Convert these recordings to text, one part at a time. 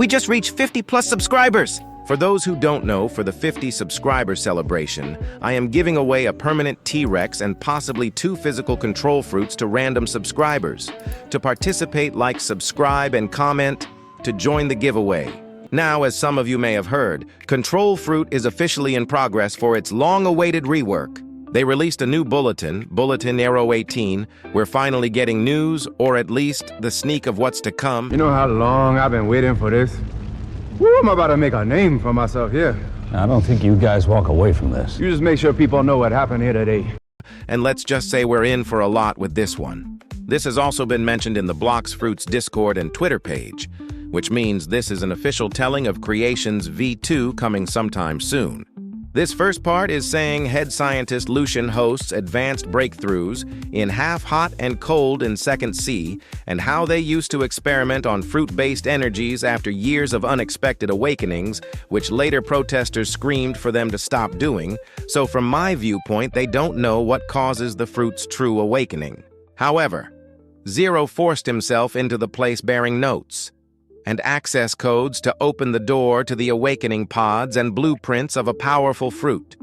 We just reached 50 plus subscribers! For those who don't know, for the 50 subscriber celebration, I am giving away a permanent T-Rex and possibly 2 physical control fruits to random subscribers. To participate, like, subscribe, and comment to join the giveaway. Now, as some of you may have heard, Controlv1 is officially in progress for its long-awaited rework. They released a new bulletin, Bulletin 18. We're finally getting news, or at least the sneak of what's to come. You know how long I've been waiting for this? Woo, I'm about to make a name for myself here. I don't think you guys walk away from this. You just make sure people know what happened here today. And let's just say we're in for a lot with this one. This has also been mentioned in the Blox Fruits Discord and Twitter page, which means this is an official telling of Creations V2 coming sometime soon. This first part is saying head scientist Lucian hosts advanced breakthroughs in half hot and cold in Second C, and how they used to experiment on fruit-based energies after years of unexpected awakenings, which later protesters screamed for them to stop doing. So from my viewpoint, they don't know what causes the fruit's true awakening. However, Zero forced himself into the place bearing notes and access codes to open the door to the awakening pods and blueprints of a powerful fruit.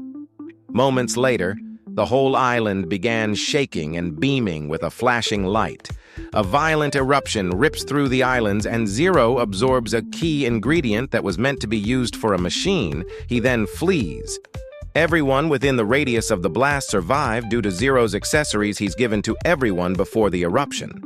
Moments later, the whole island began shaking and beaming with a flashing light. A violent eruption rips through the islands and Zero absorbs a key ingredient that was meant to be used for a machine. He then flees. Everyone within the radius of the blast survived due to Zero's accessories he's given to everyone before the eruption.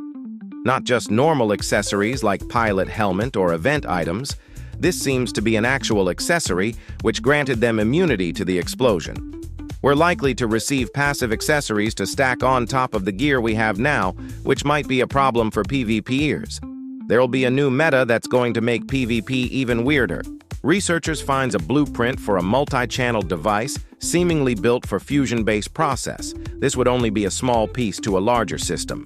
Not just normal accessories like pilot helmet or event items, this seems to be an actual accessory which granted them immunity to the explosion. We're likely to receive passive accessories to stack on top of the gear we have now, which might be a problem for PvPers. There'll be a new meta that's going to make PvP even weirder. Researchers finds a blueprint for a multi-channel device seemingly built for fusion-based process. This would only be a small piece to a larger system.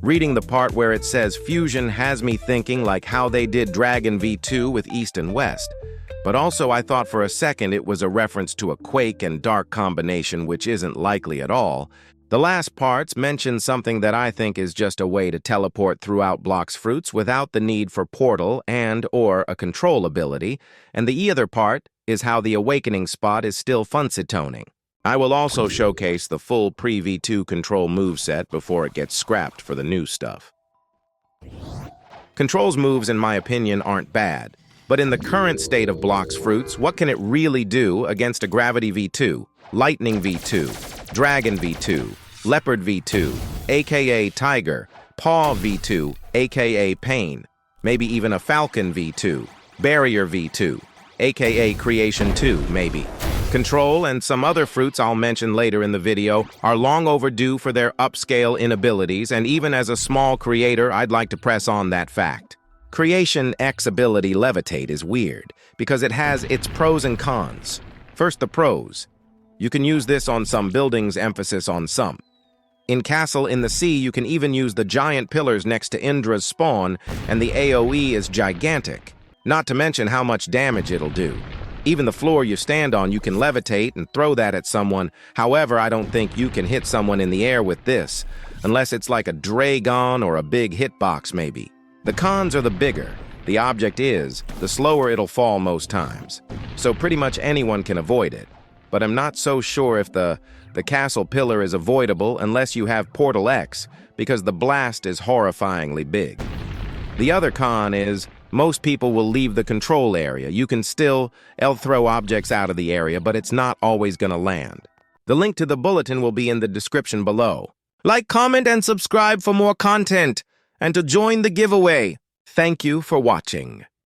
Reading the part where it says fusion has me thinking like how they did Dragon V2 with East and West. But also I thought for a second it was a reference to a Quake and Dark combination, which isn't likely at all. The last parts mention something that I think is just a way to teleport throughout Blox fruits without the need for portal and/or a control ability, and the other part is how the awakening spot is still funcitoning. I will also showcase the full pre-V2 control moveset before it gets scrapped for the new stuff. Control's moves, in my opinion, aren't bad, but in the current state of Blox fruits, what can it really do against a Gravity V2, Lightning V2, Dragon V2, Leopard V2, aka Tiger, Paw V2, aka Pain, maybe even a Falcon V2, Barrier V2, aka Creation 2, maybe. Control and some other fruits I'll mention later in the video are long overdue for their upscale inabilities, and even as a small creator, I'd like to press on that fact. Creation X ability Levitate is weird because it has its pros and cons. First, the pros. You can use this on some buildings, emphasis on some. In Castle in the Sea, you can even use the giant pillars next to Indra's spawn, and the AoE is gigantic, not to mention how much damage it'll do. Even the floor you stand on, you can levitate and throw that at someone. However, I don't think you can hit someone in the air with this, unless it's like a Dragon or a big hitbox maybe. The cons are the bigger. The object is, the slower it'll fall most times. So pretty much anyone can avoid it. But I'm not so sure if the castle pillar is avoidable unless you have Portal X, because the blast is horrifyingly big. The other con is, most people will leave the control area. You can still throw objects out of the area, but it's not always going to land. The link to the bulletin will be in the description below. Like, comment, and subscribe for more content, and to join the giveaway. Thank you for watching.